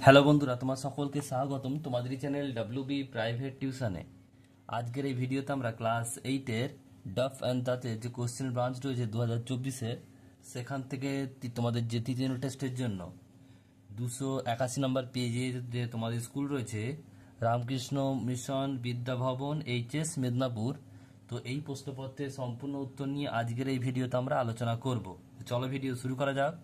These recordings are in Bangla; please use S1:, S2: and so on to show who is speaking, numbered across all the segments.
S1: হ্যালো বন্ধুরা, তোমার সকলকে স্বাগতম তোমাদের চ্যানেল ডব্লিউবি প্রাইভেট টিউশনে। আজকের এই ভিডিওতে আমরা ক্লাস 8-এর ডাফ অ্যান্ড তাতে যে কোশ্চেন ব্রাঞ্চ রয়েছে 2024-এর, সেখান থেকে তোমাদের যে তৃতীয় টেস্টের জন্য 281 নম্বর পেজে যে তোমাদের স্কুল রয়েছে রামকৃষ্ণ মিশন বিদ্যাভবন এইচএস মেদিনীপুর, তো এই প্রশ্নপত্রের সম্পূর্ণ উত্তর নিয়ে আজকের এই ভিডিওতে আমরা আলোচনা করব। চলো ভিডিও শুরু করা যাক।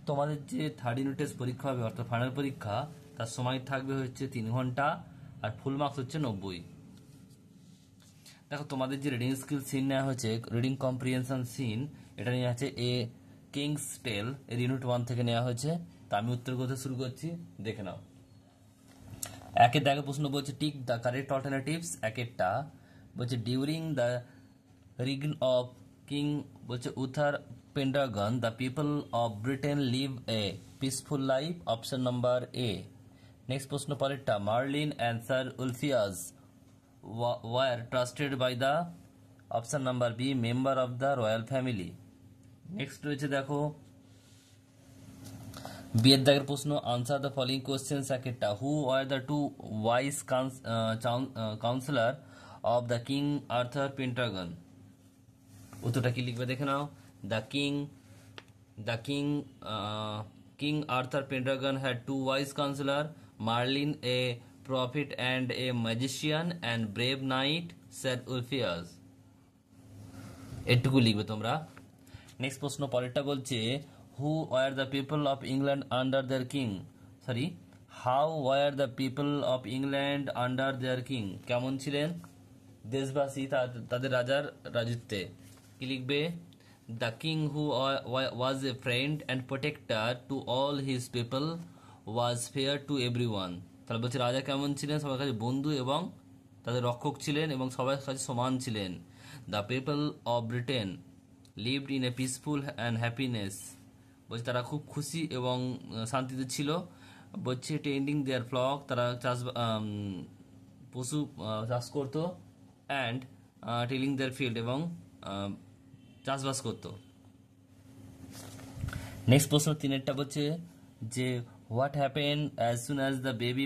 S1: তোমাদের যে থার্ড ইউনিট টেস্ট পরীক্ষা হবে অর্থাৎ ফাইনাল পরীক্ষা, তার সময় থাকবে হচ্ছে 3 ঘন্টা আর ফুল মার্কস হচ্ছে 90। দেখো তোমাদের যে রিডিং স্কিল সিন নেওয়া হয়েছে, রিডিং কম্প্রিহেনশন সিন, এটা নিয়ে আছে এ কিংস টেল এর ইউনিট 1 থেকে নেওয়া হয়েছে। তা আমি উত্তর করতে শুরু করছি, দেখে নাও। একের দাগে প্রশ্ন বলছে টিক দ্য কারেক্ট অল্টারনেটিভস। একেরটা বলছে during the reign of king বলছে Uther Pendragon the people of Britain live a peaceful life, option number A. Next প্রশ্ন পরেরটা Merlin and sir Ulfius were trusted by the, option number B, member of the royal family. Next রয়েছে দেখো বিয়ের দাগের প্রশ্ন আনসার দ্য ফলোইং কোশ্চেন্স। একটা who are the two wise counsellor of the king Arthur Pendragon. উত্তরটা কি লিখবে দেখে নাও। The king Arthur Pendragon had two wise counsellor, Merlin a prophet and a magician and brave knight sir Ulfius. এটুকু লিখবে তোমরা। নেক্সট প্রশ্ন পরেরটা বলছে who were the people of England under their king, sorry how were the people of England under their king, কেমন ছিলেন দেশবাসী তাদের রাজার রাজত্বে। কি লিখবে? The king who was a friend and protector to all his people was fair to everyone. তাহলে বলছে রাজা কেমন ছিলেন? সবার কাছে বন্ধু এবং তাদের রক্ষক ছিলেন এবং সবার কাছে সমান ছিলেন। The people of Britain lived in a peaceful and happiness, বলছে তারা খুব খুশি এবং শান্তিতে ছিল। বলছে টেন্ডিং দেয়ার ফ্লক, তারা পশু চাষ করতো, অ্যান্ড টিলিং দেয়ার ফিল্ড, এবং চাষবাস করতো। নেক্সট প্রশ্ন তিনেরটা বলছে যে what happen as soon as the baby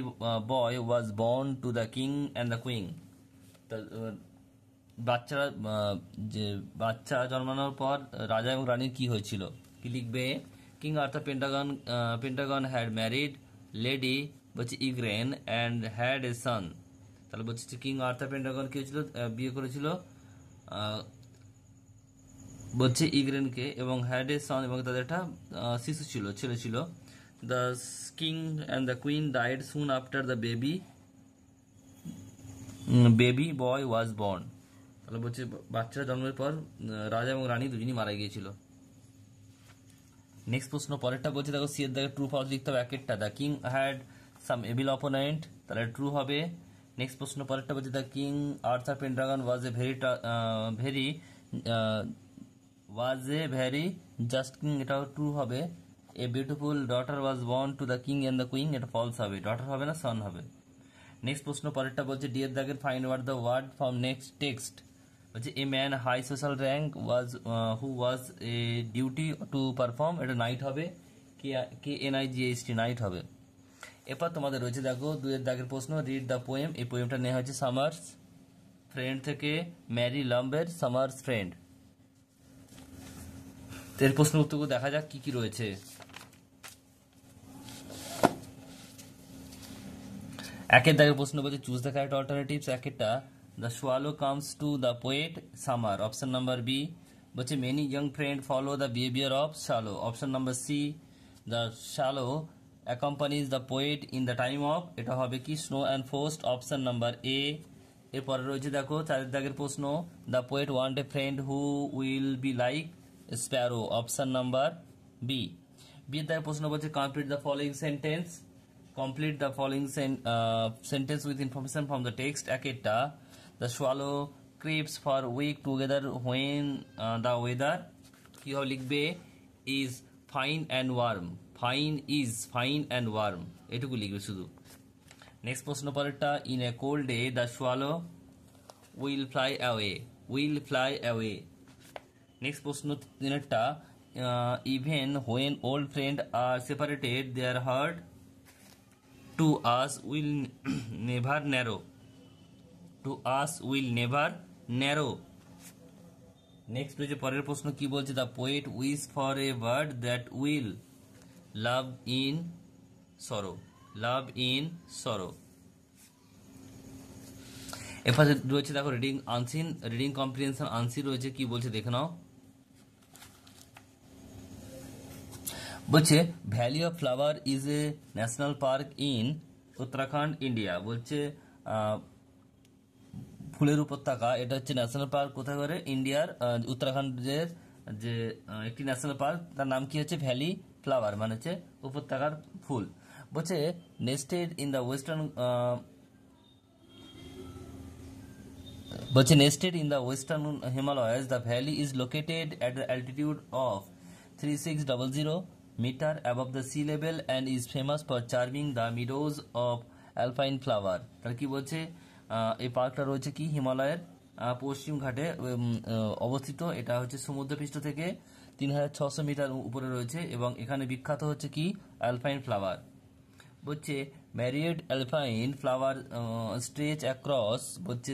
S1: boy was born to the king and the queen. বাচ্চারা যে বাচ্চা জন্মানোর পর রাজা এবং রানীর কি হয়েছিল। কি লিখবে? King Arthur Pendragon had married lady বলছে ইগ্রেন অ্যান্ড হ্যাড এ সন। তাহলে বলছে কিং আর্থার পেন্টাগন কি হয়েছিল? বিয়ে করেছিল বলছে ইগ্রেনকে, এবং হ্যাড এ সন, এবং তাদের একটা শিশু ছিল, ছেলে ছিল। The king and the queen died soon after the baby boy was born. তাহলে বলছে বাচ্চারা জন্মের পর রাজা এবং রানী দুজনই মারা গিয়েছিল। নেক্সট প্রশ্ন পরেরটা বলছে দেখো সি এর দাগে ট্রু ফলস লিখতে হবে। একেরটা the king had some evil opponent, তাহলে ট্রু হবে। নেক্সট প্রশ্ন পরেরটা বলছে the king Arthur Pendragon was a very just king, এটাও ট্রু হবে। A beautiful daughter was born to the king and the queen, এটা ফলস হবে, ডটার হবে না, সন হবে। নেক্সট প্রশ্ন পরেরটা বলছে ডি এর দাগের find what the word from next text. বলছে a man high social rank was who was a duty to perform, এটা নাইট হবে, KNIGHT, নাইট হবে। এরপর তোমাদের রয়েছে দেখো দুয়ের দাগের প্রশ্ন রিড দ্য পোয়েম। এই পোয়েমটা নেওয়া হয়েছে সামার্স ফ্রেন্ড থেকে, ম্যারি লাম্বের সামার্স ফ্রেন্ড। এর প্রশ্ন উত্তরগুলো দেখা যাক কি কি রয়েছে। একের দাগের প্রশ্ন বলছে চুজ দ্য কারেক্ট অল্টারনেটিভস। একেরটা the swallow comes to the poet summer, option number B. বলছে many young friend follow the behaviour of swallow, option number C. The swallow accompanies the poet in the time of, এটা হবে কি snow and frost, option number A. এরপরে রয়েছে দেখো চারের দাগের প্রশ্ন the poet want a friend who will be like sparrow, option number B. বিয়ের দাগের প্রশ্ন বলছে complete the following sentence. Complete the following sentence with information from the text. Eketa the swallow creeps for a week together when the weather কি হবে লিখবে is fine and warm, fine is fine and warm, এটুকু লিখবে শুধু। নেক্সট প্রশ্ন পরেরটা in a cold day the swallow will fly away। Next প্রশ্ন তিনেরটা even when old friends are separated their heart to us will never narrow, to us will never narrow. Next পেজে পরের প্রশ্ন কি বলছে, the poet wish for a word that will love in sorrow, love in sorrow. এরপর রয়েছে দেখো reading unseen, reading comprehension unseen রয়েছে, কি বলছে দেখে নাও। বলছে valley of flower is a national park in Uttarakhand India. বলছে ফুলের উপত্যকা, এটা হচ্ছে ন্যাশনাল পার্ক কোথায় করে, ইন্ডিয়ার উত্তরাখণ্ডের যে একটি ন্যাশনাল পার্ক, তার নাম কি হচ্ছে ভ্যালি ফ্লাওয়ার, মানে হচ্ছে উপত্যকার ফুল। বলছে নেস্টেড ইন দ্য ওয়েস্টার্ন, বলছে nested in the western Himalayas, the valley is located at the altitude of 3600 meter above the sea level and is famous for charming the meadows of alpine flower। তাহলে কি বলছে, এই পার্কটা রয়েছে কি হিমালয়ের পশ্চিম ঘাটে অবস্থিত, এটা হচ্ছে সমুদ্রপৃষ্ঠ থেকে 3600 মিটার উপরে রয়েছে এবং এখানে বিখ্যাত হচ্ছে কি অ্যালপাইন ফ্লাওয়ার। বলছে ম্যারিয়েড অ্যালপাইন ফ্লাওয়ার স্ট্রেচ অ্যাক্রস, বলছে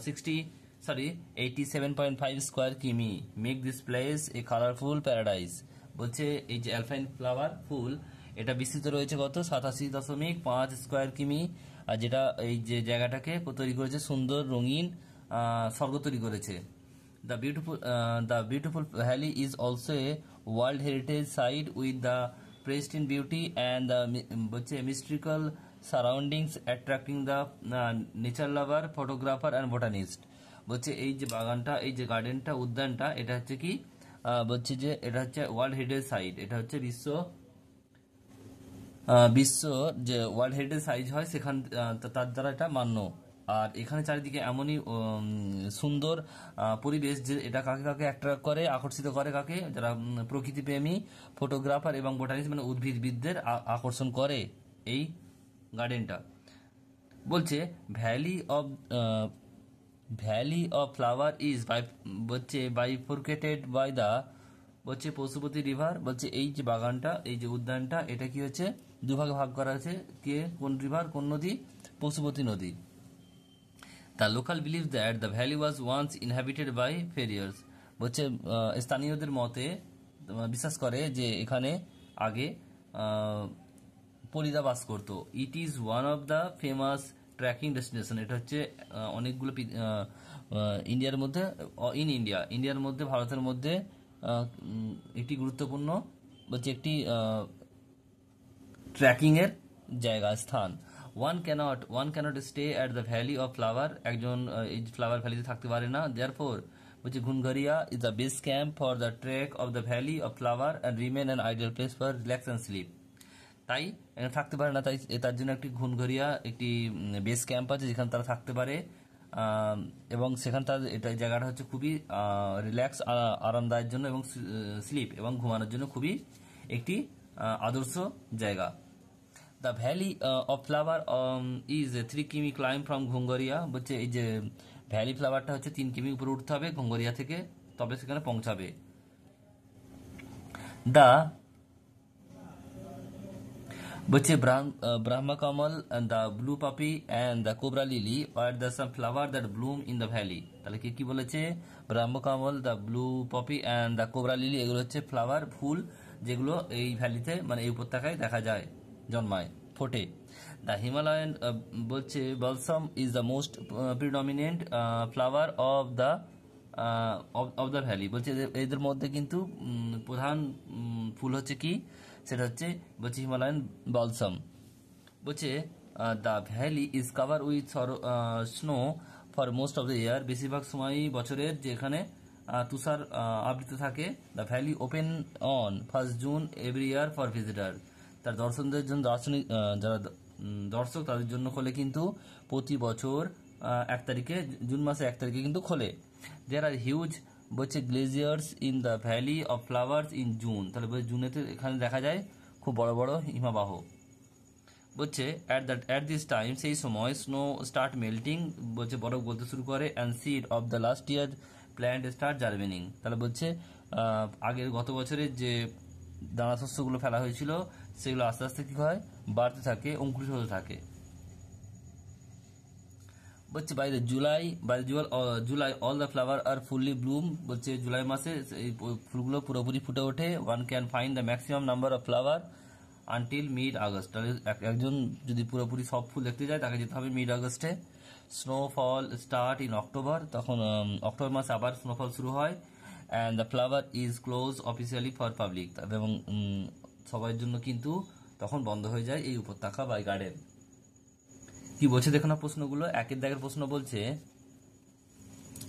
S1: 87.5 স্কোয়ার কিমি, make this place A colourful paradise. বলছে এই যে অ্যালপাইন ফ্লাওয়ার ফুল, এটা বিস্তৃত রয়েছে কত 87.5 স্কোয়ার কিমি, আর যেটা এই যে জায়গাটাকে তৈরি করেছে সুন্দর রঙিন স্বর্গ তৈরি করেছে। The beautiful valley is also a World Heritage Site with the pristine beauty and the বলছে mystical surroundings attracting the nature lover, photographer and botanist। বলছে এই যে বাগানটা, এই যে গার্ডেনটা, উদ্যানটা, এটা হচ্ছে কি বলছে যে এটা হচ্ছে ওয়ার্ল্ড হেরিটেজ সাইট, এটা হচ্ছে বিশ্ব যে ওয়ার্ল্ড হেরিটেজ সাইট হয় সেখান তার দ্বারা এটা মান্য। আর এখানে চারিদিকে এমনই সুন্দর পরিবেশ যে এটা কাকে কাকে অ্যাট্রাক্ট করে, আকর্ষিত করে কাকে, যারা প্রকৃতিপ্রেমী, ফটোগ্রাফার এবং বোটানিস্ট মানে উদ্ভিদবিদদের আকর্ষণ করে এই গার্ডেনটা। বলছে ভ্যালি অফ ফ্লাওয়ার ইজ বলছে বাইফোরকেটেড বাই দ্য, বলছে পশুপতি রিভার। বলছে এই যে বাগানটা, এই যে উদ্যানটা, এটা কি হচ্ছে দুভাগে ভাগ করা আছে, কে কোন রিভার, কোন নদী, পশুপতি নদী। The local believes that the valley was once inhabited by fairies। বলছে স্থানীয়দের মতে বিশ্বাস করে যে এখানে আগে পরীরা বাস করত। It is one of the famous trekking destination, এটা হচ্ছে অনেকগুলো ইন্ডিয়ার মধ্যে, ইন্ডিয়ার মধ্যে, ভারতের মধ্যে একটি গুরুত্বপূর্ণ, বলছে একটি ট্রেকিং এর জায়গা, স্থান। One cannot stay at the valley of flower, একজন এই ফ্লাওয়ার ভ্যালিতে থাকতে পারে না। Therefore বলছে ঘুনঘরিয়া is the base camp for the trek of the valley of flower and remain an ideal place for relax and sleep। তাই এখানে থাকতে পারে না, তাই তার জন্য একটি ঘুনঘরিয়া একটি বেস ক্যাম্প আছে যেখানে তারা থাকতে পারে এবং সেখানে তার এটা জায়গাটা হচ্ছে খুবই রিল্যাক্স, আরামদায়ের জন্য এবং স্লিপ এবং ঘুমানোর জন্য খুবই একটি আদর্শ জায়গা। The valley of flower is a 3 কিমি climb from ঘুঙ্গরিয়া। বলছে এই যে ভ্যালি ফ্লাওয়ারটা হচ্ছে 3 কিমি উপরে উঠতে হবে ঘুঙ্গরিয়া থেকে, তবে সেখানে পৌঁছাবে। বলছে Brahma Kamal, the blue poppy and the cobra lily আর the some flower that bloom in the valley. তাহলে কি বলেছে, Brahma Kamal, the blue poppy and the cobra lily, এগুলো হচ্ছে ফ্লাওয়ার ফুল যেগুলো এই ভ্যালিতে মানে এই উপত্যকায় দেখা যায়, জন্মায়, ফোটে। দ্য হিমালয়ান বলছে balsam is the most predominant flower of the valley. বলছে এদের মধ্যে কিন্তু প্রধান ফুল হচ্ছে কি, সেটা হচ্ছে বলছে হিমালয়ান বলসাম। বলছে the valley is cover with snow for most of the year, বেশিরভাগ সময়ই বছরের যেখানে তুষার আবৃত থাকে। The valley open on 1 June every year for visitor. তার দর্শকদের জন্য, যারা দর্শক তাদের জন্য খোলে কিন্তু প্রতি বছর 1 তারিখে, জুন মাসে 1 তারিখে কিন্তু খোলে। দেয়ার আর হিউজ বলছে glaciers in the valley of flowers in June. তাহলে বলছে জুনেতে এখানে দেখা যায় খুব বড় বড় হিমাবাহ। বলছে অ্যাট দিস টাইম, সেই সময় স্নো স্টার্ট মেল্টিং, বলছে বরফ গলতে শুরু করে, and seed of the last year plant start germinating. তাহলে বলছে আগের গত বছরের যে দানা শস্যগুলো ফেলা হয়েছিল সেগুলো আস্তে আস্তে কি হয়, বাড়তে থাকে, অঙ্কুরিত হতে থাকে। বলছে July all the flower are fully bloom, বলছে জুলাই মাসে এই ফুলগুলো পুরোপুরি ফুটে ওঠে। One can find the maximum number of flower until mid August. তাহলে একজন যদি পুরোপুরি সব ফুল দেখতে যায় তাকে যেতে হবে মিড আগস্টে। স্নোফল স্টার্ট ইন অক্টোবর, তখন অক্টোবর মাসে আবার স্নোফল শুরু হয়। And the flower is close officially for public, এবং সবার জন্য কিন্তু তখন বন্ধ হয়ে যায় এই উপত্যকা বা গার্ডেন। কি বলছে দেখো না প্রশ্নগুলো। একের দাগের প্রশ্ন বলছে,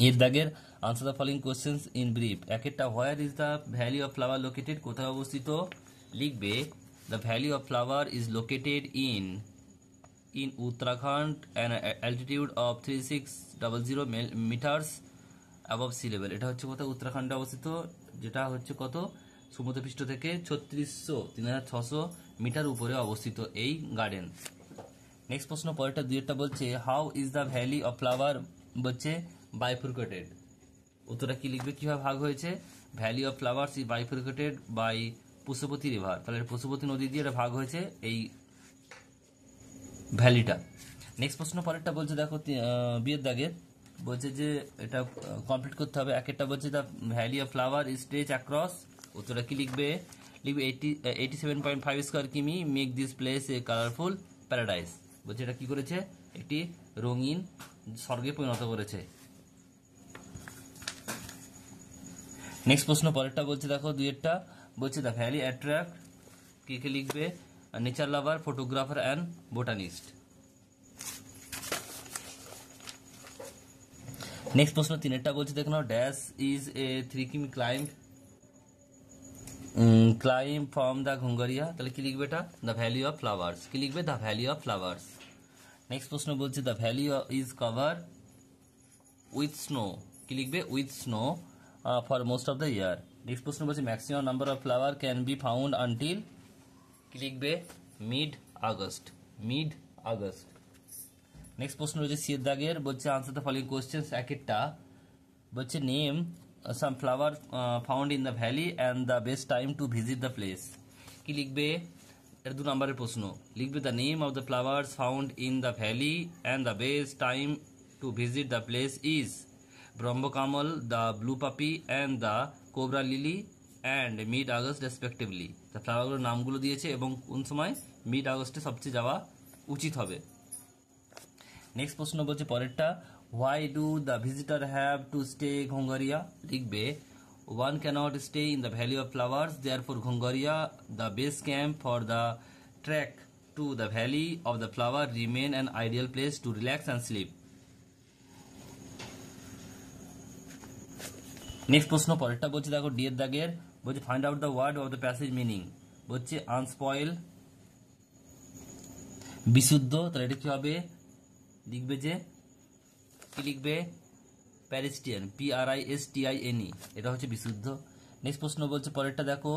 S1: এর দাগের answer the following questions in brief. একেরটা, where is the valley of flower located, কোথায় অবস্থিত? লিখবে the valley of flower is located in Uttarakhand an altitude of 3600 metres above sea level. এটা হচ্ছে কোথায়? উত্তরাখণ্ডে অবস্থিত, যেটা হচ্ছে কত? সমুদ্রপৃষ্ঠ থেকে 3600 মিটার উপরে অবস্থিত এই গার্ডেন। নেক্সট প্রশ্ন পরেরটা দুইটা বলছে, how is the valley of flower বলছে বাইফুরকেটেড। উত্তরটা কি লিখবে, কিভাবে ভাগ হয়েছে? Valley of flowers is bifurcated by Pashupati river. তাহলে পশুপতি নদী দিয়ে এটা ভাগ হয়েছে এই ভ্যালিটা। নেক্সট প্রশ্ন পরেরটা বলছে দেখো, বিয়ের দাগের বলছে যে এটা কমপ্লিট করতে হবে। একটা বলছে the valley of flower is stretch across. উত্তরটা কি লিখবে? লিখবে 87.5 স্কোয়ার কিমি make this place A colourful paradise. বলছে এটা কি করেছে? একটি রঙিন স্বর্গে পরিণত করেছে। নেক্সট প্রশ্ন পরেরটা বলছে দেখো দুইয়েরটা বলছে দ্য ভ্যালি অ্যাট্রাক্ট, কে কে লিখবে? Nature lover, photographer and botanist. Next প্রশ্ন তিনেরটা বলছে দেখো না, ড্যাশ ইজ এ 3 কিমি ক্লাইম ফ্রম দ্য ঘুঙ্গারিয়া। তাহলে কি লিখবে এটা? The valley of flowers. কি লিখবে? The valley of flowers. Next প্রশ্ন বলছে the valley is cover with snow. কি লিখবে? With snow for most of the year. Next প্রশ্ন বলছে maximum number of flower can be found until. কি লিখবে? Mid August. Mid August. Next প্রশ্ন রয়েছে সিয়ের দাগের, বলছে আনসার দ্য ফলোইং কোশ্চেন্স। একেরটা বলছে name some flower found in the valley and the best time to visit the place. কি লিখবে? এটা 2 নম্বরের প্রশ্ন। লিখবে the name of the flowers found in the valley and the best time to visit the place is Brahmakamal, the blue poppy and the cobra lily and mid August respectively. The ফ্লাওয়ারগুলোর নামগুলো দিয়েছে এবং কোন সময় মিড আগস্টে সবচেয়ে যাওয়া উচিত হবে। নেক্সট প্রশ্ন বলছে পরেরটা, why do the visitor have to stay Ghangaria. লিখবে one cannot stay in the valley of flowers, therefore Ghangaria the base camp for the trek to the valley of the flower remain an ideal place to relax and sleep. Next প্রশ্ন পরেরটা বলছে দেখো ডিয়ের দাগের, বলছে find out the word of the passage meaning. বলছে আনস্পয়েল, বিশুদ্ধ। তাহলে এটা কি হবে? লিখবে যে কি লিখবে? প্যারিস্টিয়ান, PRISTINE, এটা হচ্ছে বিশুদ্ধ। নেক্সট প্রশ্ন বলছে পরেরটা দেখো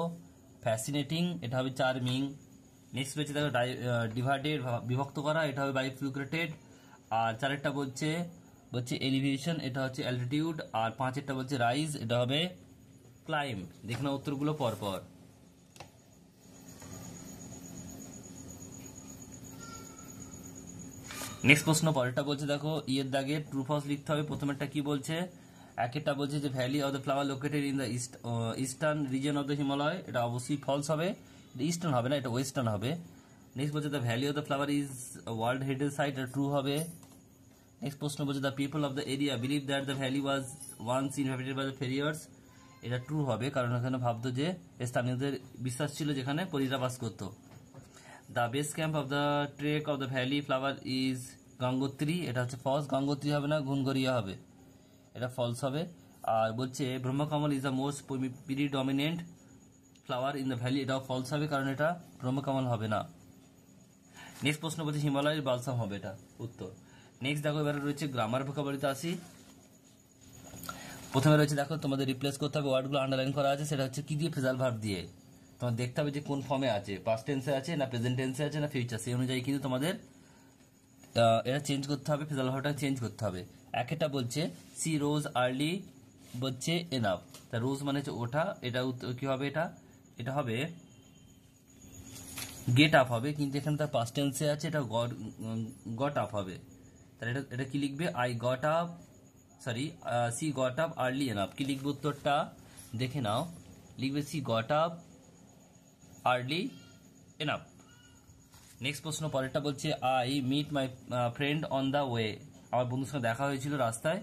S1: ফ্যাসিনেটিং, এটা হবে চার্মিং। নেক্সট রয়েছে দেখো ডিভাইডেড, বিভক্ত করা, এটা হবে বাইফ্লুক্রেটেড। আর চারেরটা বলছে এলিভেশন, এটা হচ্ছে অ্যালটিটিউড। আর পাঁচেরটা বলছে রাইজ, এটা হবে ক্লাইম্ব। দেখুন উত্তরগুলো পরপর। নেক্সট প্রশ্ন পরেরটা বলছে দেখো ইয়ের দাগে ট্রু ফলস লিখতে হবে। প্রথমেরটা কি বলছে? একেরটা বলছে যে valley of the flower located in the eastern reason of the Himalaya, এটা অবশ্যই ফলস হবে। এটা ইস্টার্ন হবে না, এটা ওয়েস্টার্ন হবে। নেক্সট বলছে the valley of the flower is world heritage site, এটা ট্রু হবে। নেক্সট প্রশ্ন বলছে the people of the area believe that the valley was once inhabited by the fairies, এটা ট্রু হবে, কারণ এখানে ভাবতো যে স্থানীয়দের বিশ্বাস ছিল যেখানে পরীরা বাস করতো। The base camp of the trek of the valley flower is Gangotri, এটা হচ্ছে ফলস। গঙ্গোত্রী হবে না, ঘুনঘরিয়া হবে, এটা ফলস হবে। আর বলছে Brahmakamal is the most predominant flower in the valley, এটাও ফলস হবে, কারণ এটা ব্রহ্মকমল হবে না। নেক্সট প্রশ্ন বলছে হিমালয়ের বালসাম হবে, এটা উত্তর। নেক্সট দেখো এবারে রয়েছে গ্রামার ভোকাবুলারিতে আসি। প্রথমে রয়েছে দেখো তোমাদের রিপ্লেস করতে হবে, ওয়ার্ডগুলো আন্ডারলাইন করা আছে, সেটা হচ্ছে কি দিয়ে? ফ্রেজাল ভার্ব দিয়ে। তোমার দেখতে হবে যে কোন ফর্মে আছে, পাস্ট টেন্সে আছে না প্রেজেন্ট টেন্সে আছে না ফিউচার, সেই অনুযায়ী কিন্তু তোমাদের এটা চেঞ্জ করতে হবে, ফ্রেজাল ভার্বটা চেঞ্জ করতে হবে। একটা বলছে সি রোজ আর্লি, বলছে এনাফ। তা রোজ মানে হচ্ছে ওঠা, এটা কি হবে? এটা হবে গেট আপ হবে, কিন্তু এখানে তার পাস্ট টেন্সে আছে, এটা গট আপ হবে। তাহলে এটা কি লিখবে? I got up, sorry, she got up early enough. কি লিখবে উত্তরটা দেখে নাও, লিখবে she got up early enough. Next প্রশ্ন পরেরটা বলছে I meet my friend on the way. আমার বন্ধুর সঙ্গে দেখা হয়েছিল রাস্তায়।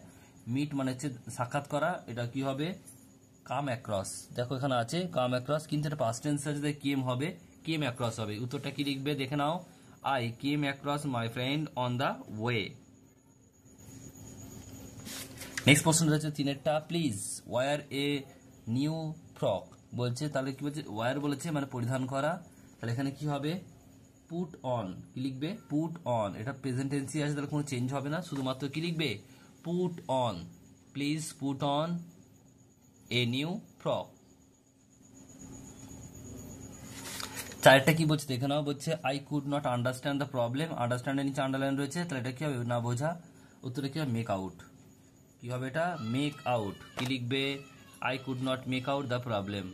S1: মিট মানে হচ্ছে সাক্ষাৎ করা, এটা কি হবে? Come across. দেখো এখানে আছে কাম অ্যাক্রস, কিন্তু এটা পাস্ট টেন্স আছে, কেম হবে, কেম অ্যাক্রস হবে। উত্তরটা কি লিখবে দেখে নাও, I came across my friend on the way. Next প্রশ্ন রয়েছে তিনেরটা, please wear a new frock বলছে, তাহলে কি বলছে? ওয়ার বলেছে মানে পরিধান করা, তাহলে এখানে কি হবে? Put on. কি লিখবে? Put on. এটা প্রেজেন্ট টেন্সই আছে, তাহলে কোনো চেঞ্জ হবে না, শুধুমাত্র কি লিখবে? Put on. Please put on a new frock. চারটা কি বলছে দেখে নাও, বলছে I could not understand the problem. আন্ডারস্ট্যান্ডের নিচে আন্ডারলাইন রয়েছে, তাহলে এটা কি হবে? না বোঝা। উত্তরে কি হবে? Make out. কি হবে এটা? Make out. কি লিখবে? I could not make out the problem.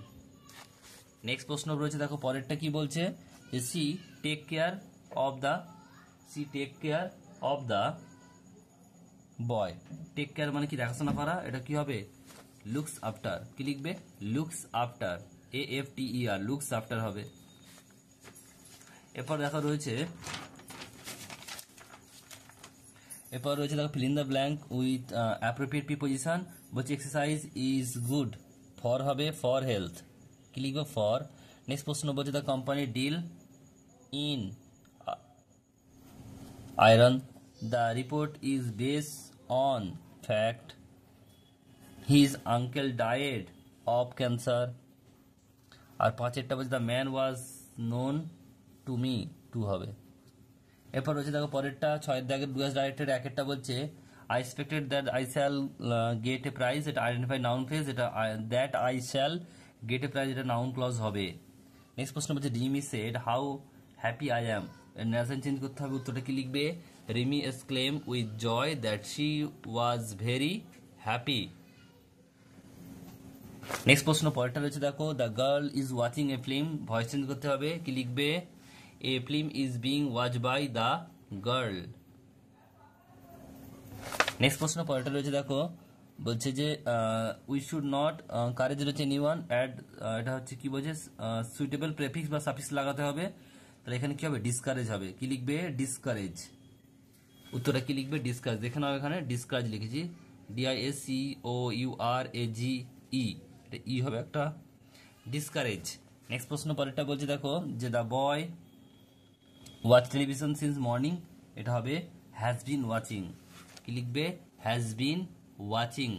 S1: Next প্রশ্ন রয়েছে, দেখো পরেরটা কি বলছে, যে she take care of the boy. Take care মানে কি? দেখাশোনা করা, এটা কি হবে? Looks after. কি লিখবে? Looks after, AFTER, looks after হবে। এরপর রয়েছে দেখো fill in the blank with appropriate preposition. বলছে এক্সারসাইজ ইজ গুড ফর হবে ফর হেলথ। কি লিখবো? ফর। নেক্সট প্রশ্ন বলছে the company deal in iron. The report is based on fact. His uncle died of cancer. আর পাঁচেরটা বলছে the man was known to me, to হবে। এরপর রয়েছে দেখো পরেরটা, ছয়ের দাগের ডুয়াস ডাইরেক্টেড একেরটা বলছে I expected that I shall get a prize, এটা আইডেন্টিফাই নাউন ফ্রেজ, এটা that I shall get a prize, এটা নাউন ক্লজ হবে। নেক্সট প্রশ্ন বলছে Rimi said how happy I am. Narration change করতে হবে, উত্তরটা কি লিখবে? Rimi exclaim with joy that she was very happy. Next প্রশ্ন পরেরটা রয়েছে দেখো the girl is watching a film. Voice change করতে হবে, কি লিখবে? এ film is being watch by the girl. Next প্রশ্ন পরেরটা রয়েছে দেখো, বলছে যে উই শুড নট, কারেজ রয়েছে এনি ওয়ান অ্যাড, এটা হচ্ছে কি বলছে? সুইটেবল প্রেফিক্স বা সাফিক্স লাগাতে হবে, তাহলে এখানে কি হবে? ডিসকারেজ হবে। কি লিখবে? ডিসকারেজ। উত্তরটা কি লিখবে? ডিসকারেজ। দেখে নাও এখানে ডিসকারেজ লিখেছি, DISCOURAGE, এটা ই হবে একটা, ডিসকারেজ। নেক্সট প্রশ্ন পরেরটা বলছে দেখো যে the boy watch television since morning, এটা হবে হ্যাজ বিন ওয়াচিং। কি লিখবে? Has been watching.